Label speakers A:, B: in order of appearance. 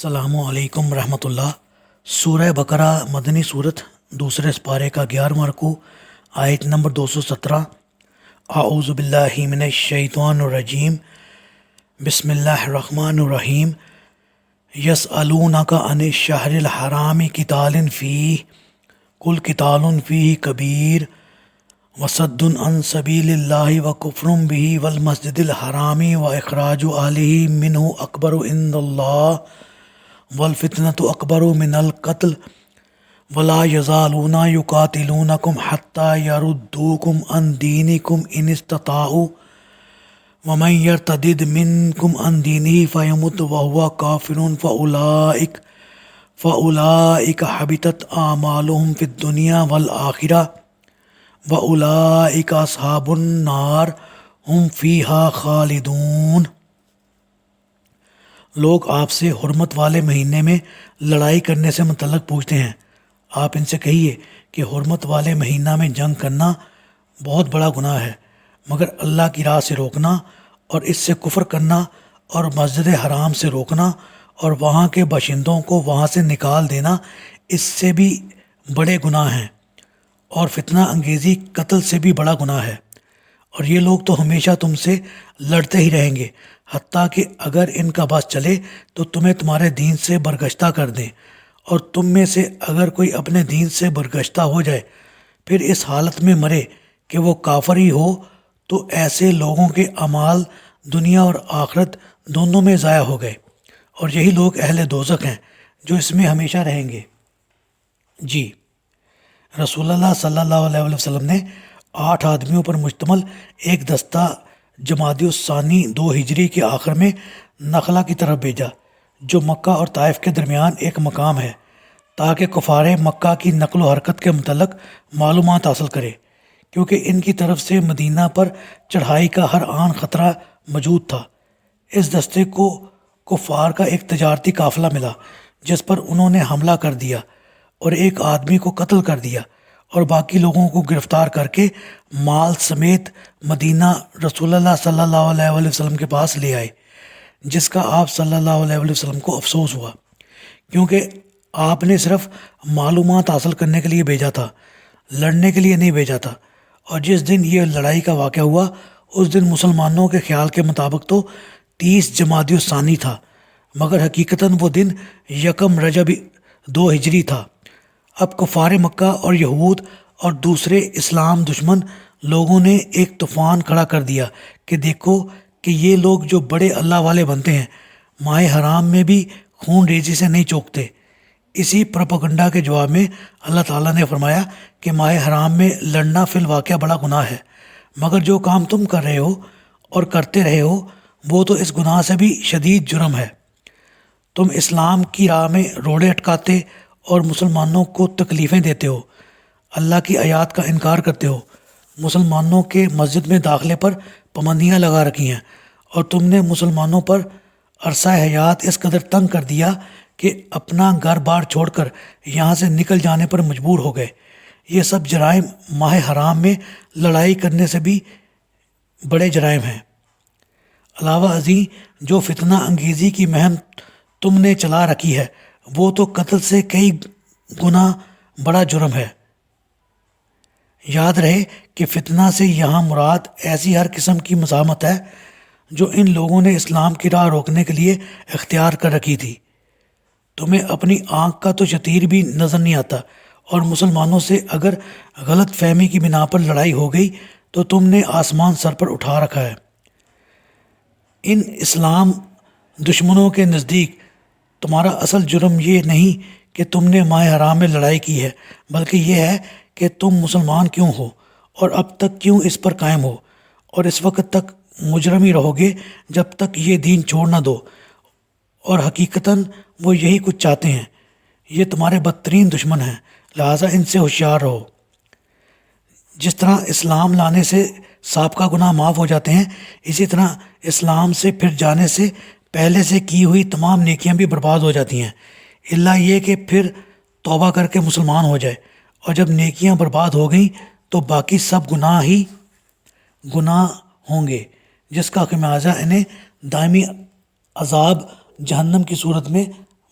A: السلام علیکم ورحمۃ اللہ۔ سورہ بقرہ مدنی صورت، دوسرے سپارے کا 11واں رکوع، آیت نمبر 217۔ اعوذ باللہ من الشیطان الرجیم، بسم اللہ الرحمن الرحیم۔ یسألونک عن الشہر الحرام قتال فیہ قل قتال فیہ کبیر وصد عن سبیل اللہ وکفر بہ والمسجد الحرام واخراج اہلہ منہ اکبر عند اللہ والفتنة اکبر من القتل ولا یزالون یقاتلونکم حتی یردوکم عن دینکم ان استطاعوا ومن یرتدد منکم عن دینہ فیمت وہو کافر فاولئک حبطت اعمالہم فی الدنیا والآخرہ وَأُولَئِكَ أَصْحَابُ النَّارِ هُمْ فِيهَا خَالِدُونَ۔ لوگ آپ سے حرمت والے مہینے میں لڑائی کرنے سے متعلق پوچھتے ہیں۔ آپ ان سے کہیے کہ حرمت والے مہینہ میں جنگ کرنا بہت بڑا گناہ ہے، مگر اللہ کی راہ سے روکنا اور اس سے کفر کرنا اور مسجد حرام سے روکنا اور وہاں کے باشندوں کو وہاں سے نکال دینا اس سے بھی بڑے گناہ ہیں، اور فتنہ انگیزی قتل سے بھی بڑا گناہ ہے۔ اور یہ لوگ تو ہمیشہ تم سے لڑتے ہی رہیں گے، حتیٰ کہ اگر ان کا بس چلے تو تمہیں تمہارے دین سے برگشتہ کر دیں، اور تم میں سے اگر کوئی اپنے دین سے برگشتہ ہو جائے پھر اس حالت میں مرے کہ وہ کافر ہی ہو، تو ایسے لوگوں کے اعمال دنیا اور آخرت دونوں میں ضائع ہو گئے، اور یہی لوگ اہل دوزخ ہیں جو اس میں ہمیشہ رہیں گے۔ جی، رسول اللہ صلی اللہ علیہ وسلم نے 8 آدمیوں پر مشتمل ایک دستہ جمادی الثانی 2 ہجری کے آخر میں نخلا کی طرف بھیجا، جو مکہ اور طائف کے درمیان ایک مقام ہے، تاکہ کفار مکہ کی نقل و حرکت کے متعلق معلومات حاصل کرے، کیونکہ ان کی طرف سے مدینہ پر چڑھائی کا ہر آن خطرہ موجود تھا۔ اس دستے کو کفار کا ایک تجارتی قافلہ ملا، جس پر انہوں نے حملہ کر دیا اور ایک آدمی کو قتل کر دیا، اور باقی لوگوں کو گرفتار کر کے مال سمیت مدینہ رسول اللہ صلی اللہ علیہ وسلم کے پاس لے آئے، جس کا آپ صلی اللہ علیہ وسلم کو افسوس ہوا، کیونکہ آپ نے صرف معلومات حاصل کرنے کے لیے بھیجا تھا، لڑنے کے لیے نہیں بھیجا تھا۔ اور جس دن یہ لڑائی کا واقعہ ہوا اس دن مسلمانوں کے خیال کے مطابق تو 30 جمادی الثانی تھا، مگر حقیقتاً وہ دن 1 رجب 2 ہجری تھا۔ اب کفار مکہ اور یہود اور دوسرے اسلام دشمن لوگوں نے ایک طوفان کھڑا کر دیا کہ دیکھو کہ یہ لوگ جو بڑے اللہ والے بنتے ہیں ماہ حرام میں بھی خون ریزی سے نہیں چوکتے۔ اسی پروپیگنڈا کے جواب میں اللہ تعالیٰ نے فرمایا کہ ماہ حرام میں لڑنا فی الواقعہ بڑا گناہ ہے، مگر جو کام تم کر رہے ہو اور کرتے رہے ہو وہ تو اس گناہ سے بھی شدید جرم ہے۔ تم اسلام کی راہ میں روڑے اٹکاتے اور مسلمانوں کو تکلیفیں دیتے ہو، اللہ کی آیات کا انکار کرتے ہو، مسلمانوں کے مسجد میں داخلے پر پابندیاں لگا رکھی ہیں، اور تم نے مسلمانوں پر عرصہ حیات اس قدر تنگ کر دیا کہ اپنا گھر بار چھوڑ کر یہاں سے نکل جانے پر مجبور ہو گئے۔ یہ سب جرائم ماہ حرام میں لڑائی کرنے سے بھی بڑے جرائم ہیں۔ علاوہ ازیں جو فتنہ انگیزی کی مہم تم نے چلا رکھی ہے وہ تو قتل سے کئی گنا بڑا جرم ہے۔ یاد رہے کہ فتنہ سے یہاں مراد ایسی ہر قسم کی مزاحمت ہے جو ان لوگوں نے اسلام کی راہ روکنے کے لیے اختیار کر رکھی تھی۔ تمہیں اپنی آنکھ کا تو شتیر بھی نظر نہیں آتا، اور مسلمانوں سے اگر غلط فہمی کی بنا پر لڑائی ہو گئی تو تم نے آسمان سر پر اٹھا رکھا ہے۔ ان اسلام دشمنوں کے نزدیک تمہارا اصل جرم یہ نہیں کہ تم نے ماہ حرام میں لڑائی کی ہے، بلکہ یہ ہے کہ تم مسلمان کیوں ہو اور اب تک کیوں اس پر قائم ہو، اور اس وقت تک مجرم ہی رہو گے جب تک یہ دین چھوڑ نہ دو، اور حقیقتاً وہ یہی کچھ چاہتے ہیں۔ یہ تمہارے بدترین دشمن ہیں، لہٰذا ان سے ہوشیار رہو۔ جس طرح اسلام لانے سے سابقہ گناہ معاف ہو جاتے ہیں، اسی طرح اسلام سے پھر جانے سے پہلے سے کی ہوئی تمام نیکیاں بھی برباد ہو جاتی ہیں، الا یہ کہ پھر توبہ کر کے مسلمان ہو جائے، اور جب نیکیاں برباد ہو گئیں تو باقی سب گناہ ہی گناہ ہوں گے، جس کا خمیازہ انہیں دائمی عذاب جہنم کی صورت میں